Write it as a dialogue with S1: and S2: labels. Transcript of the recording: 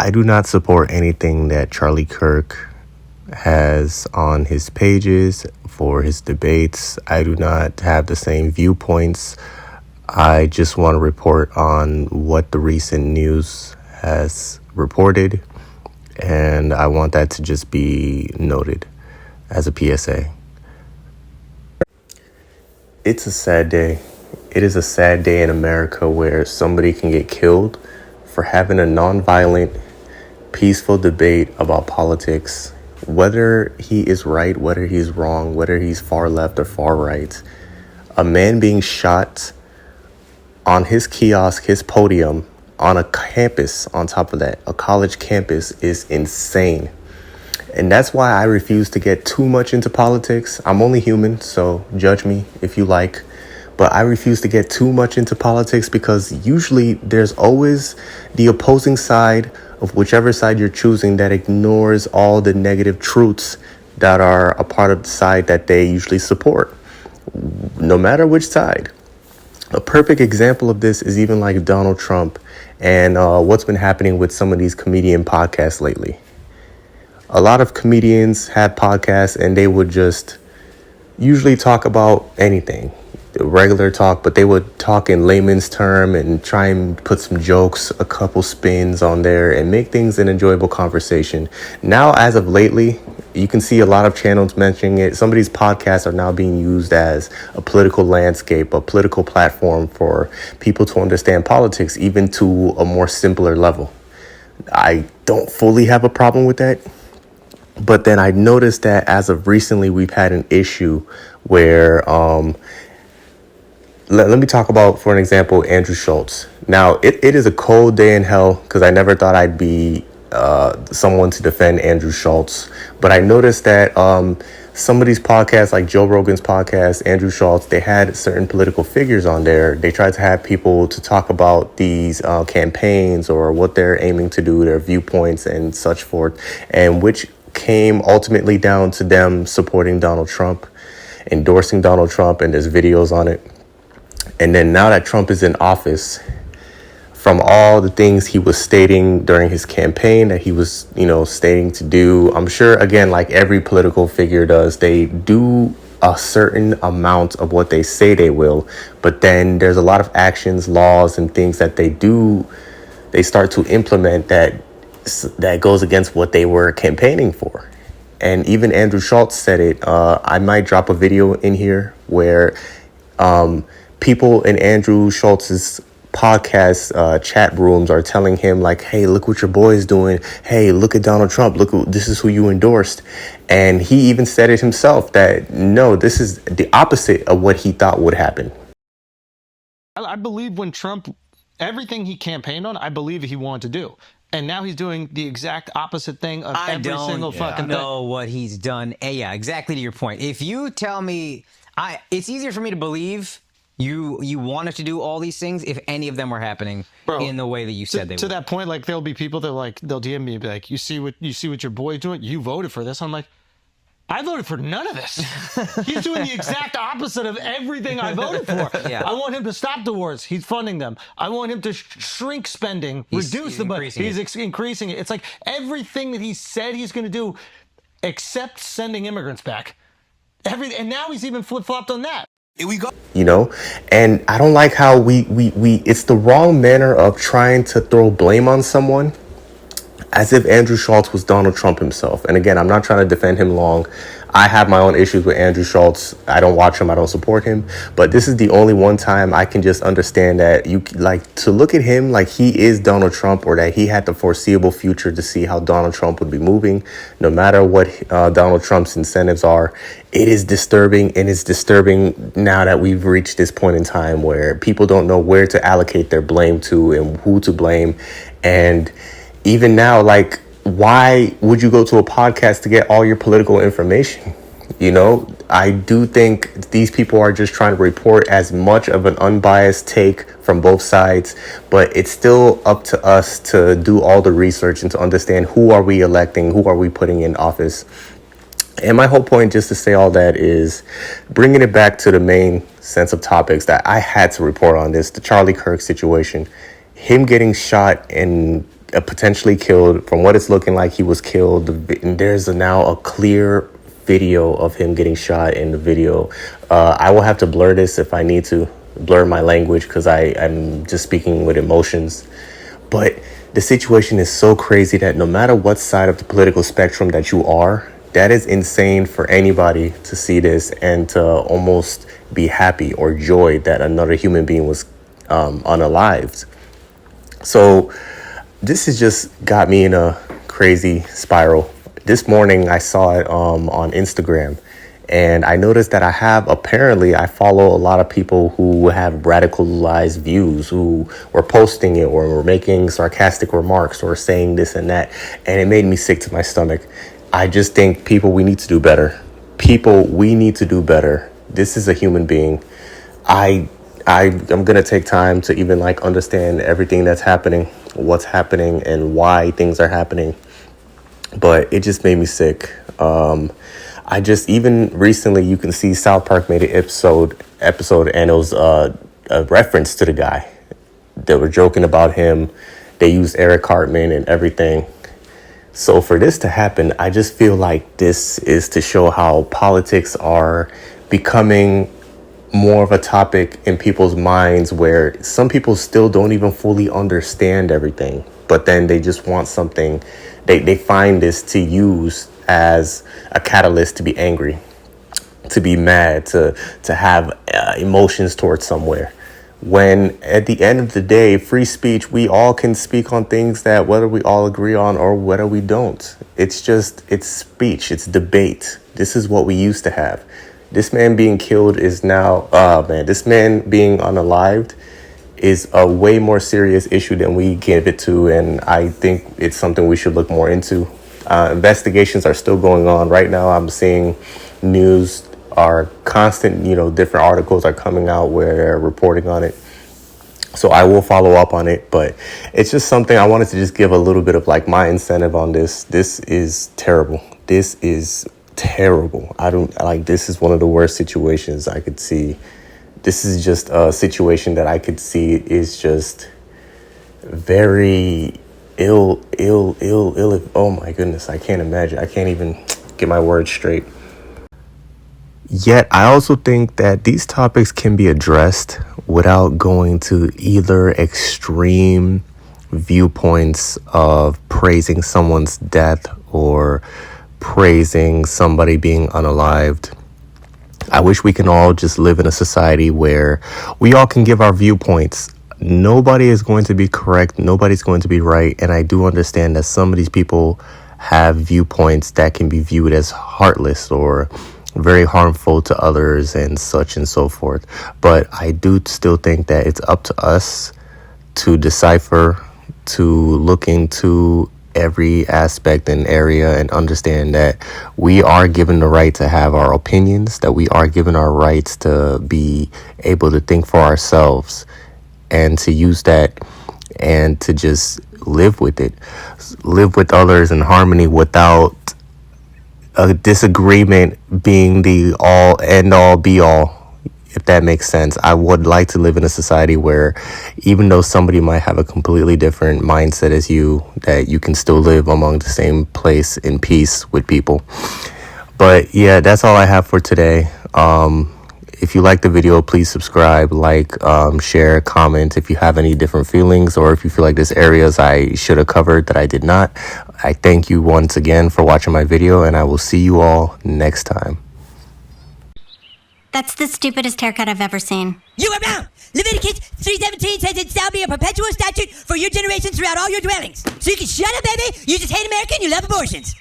S1: I do not support anything that Charlie Kirk has on his pages for his debates. I do not have the same viewpoints. I just want to report on what the recent news has reported, and I want that to just be noted as a PSA. It's a sad day. It is a sad day in America where somebody can get killed for having a nonviolent, peaceful debate about politics. Whether he is right, whether he's wrong, whether he's far left or far right. A man being shot on his kiosk, his podium, on a campus on top of that, a college campus, is insane. And that's why I refuse to get too much into politics. I'm only human, so judge me if you like. But I refuse to get too much into politics because usually there's always the opposing side of whichever side you're choosing that ignores all the negative truths that are a part of the side that they usually support, no matter which side. A perfect example of this is even like Donald Trump and what's been happening with some of these comedian podcasts lately. A lot of comedians have podcasts and they would just usually talk about anything, regular talk, but they would talk in layman's term and try and put some jokes, a couple spins on there and make things an enjoyable conversation. Now, as of lately, you can see a lot of channels mentioning it. Some of these podcasts are now being used as a political landscape, a political platform for people to understand politics, even to a more simpler level. I don't fully have a problem with that. But then I noticed that as of recently, we've had an issue where, let me talk about, for an example, Andrew Schultz. Now, it is a cold day in hell because I never thought I'd be someone to defend Andrew Schultz. But I noticed that some of these podcasts, like Joe Rogan's podcast, Andrew Schultz, they had certain political figures on there. They tried to have people to talk about these campaigns or what they're aiming to do, their viewpoints and such forth, and which came ultimately down to them supporting Donald Trump, endorsing Donald Trump, and there's videos on it. And then now that Trump is in office, from all the things he was stating during his campaign that he was, stating to do, I'm sure, again, like every political figure does, they do a certain amount of what they say they will. But then there's a lot of actions, laws, and things that they start to implement that goes against what they were campaigning for. And even Andrew Schultz said it. I might drop a video in here where people in Andrew Schultz's podcast chat rooms are telling him like, hey, look what your boy is doing. Hey, look at Donald Trump. This is who you endorsed. And he even said it himself that, no, this is the opposite of what he thought would happen.
S2: I believe when Trump, everything he campaigned on, I believe he wanted to do. And now he's doing the exact opposite thing of every single fucking thing.
S3: I don't know what he's done. Yeah, exactly to your point. If you tell me, it's easier for me to believe you wanted to do all these things if any of them were happening in the way that you said they would.
S2: To that point, like there'll be people that they'll DM me and be like, you see what your boy's doing? You voted for this. I'm like, I voted for none of this. He's doing the exact opposite of everything I voted for. Yeah. I want him to stop the wars. He's funding them. I want him to shrink spending, reduce the budget. He's increasing it. It's like everything that he said he's going to do, except sending immigrants back. And now he's even flip-flopped on that.
S1: Here we go. And I don't like how we it's the wrong manner of trying to throw blame on someone as if Andrew Schultz was Donald Trump himself. And again, I'm not trying to defend him long. I have my own issues with Andrew Schultz. I don't watch him. I don't support him. But this is the only one time I can just understand that you like to look at him like he is Donald Trump, or that he had the foreseeable future to see how Donald Trump would be moving, no matter what Donald Trump's incentives are. It is disturbing, and it's disturbing now that we've reached this point in time where people don't know where to allocate their blame to and who to blame. And even now, like, why would you go to a podcast to get all your political information? I do think these people are just trying to report as much of an unbiased take from both sides, but it's still up to us to do all the research and to understand who are we electing, who are we putting in office. And my whole point, just to say all that, is bringing it back to the main sense of topics that I had to report on this, the Charlie Kirk situation, him getting shot and potentially killed. From what it's looking like, he was killed. And there's now a clear video of him getting shot in the video. I will have to blur this if I need to, blur my language, because I'm just speaking with emotions. But the situation is so crazy that no matter what side of the political spectrum that you are, that is insane for anybody to see this and to almost be happy or joy that another human being was unalived. So this has just got me in a crazy spiral. This morning I saw it on Instagram, and I noticed that I follow a lot of people who have radicalized views, who were posting it or were making sarcastic remarks or saying this and that, and it made me sick to my stomach. I just think we need to do better. We need to do better. This is a human being. I'm going to take time to even understand everything that's happening, what's happening, and why things are happening. But it just made me sick. Even recently, you can see South Park made an episode, and it was a reference to the guy. They were joking about him. They used Eric Cartman and everything. So for this to happen, I just feel like this is to show how politics are becoming more of a topic in people's minds, where some people still don't even fully understand everything, but then they just want something. They find this to use as a catalyst to be angry, to be mad, to have emotions towards somewhere. When at the end of the day, free speech, we all can speak on things that whether we all agree on or whether we don't. It's speech, it's debate. This is what we used to have. This man being killed is now, this man being unalived is a way more serious issue than we give it to. And I think it's something we should look more into. Investigations are still going on. Right now, I'm seeing news are constant, different articles are coming out where they're reporting on it. So I will follow up on it, but it's just something I wanted to just give a little bit of my incentive on this. This is terrible. This is terrible. This is one of the worst situations I could see. This is just a situation that I could see is just very ill. Oh my goodness. I can't imagine. I can't even get my words straight. Yet, I also think that these topics can be addressed without going to either extreme viewpoints of praising someone's death or praising somebody being unalived. I wish we can all just live in a society where we all can give our viewpoints. Nobody is going to be correct. Nobody's going to be right. And I do understand that some of these people have viewpoints that can be viewed as heartless or very harmful to others and such and so forth. But I do still think that it's up to us to decipher, to look into every aspect and area and understand that we are given the right to have our opinions, that we are given our rights to be able to think for ourselves and to use that and to just live with it, live with others in harmony without a disagreement being the all end all be all, if that makes sense. I would like to live in a society where even though somebody might have a completely different mindset as you, that you can still live among the same place in peace with people. But yeah, that's all I have for today. If you like the video, please subscribe, share, comment if you have any different feelings or if you feel like there's areas I should have covered that I did not. I thank you once again for watching my video, and I will see you all next time.
S4: That's the stupidest haircut I've ever seen.
S5: You are wrong! Leviticus 3:17 says it shall be a perpetual statute for your generations throughout all your dwellings. So you can shut up, baby! You just hate America and you love abortions.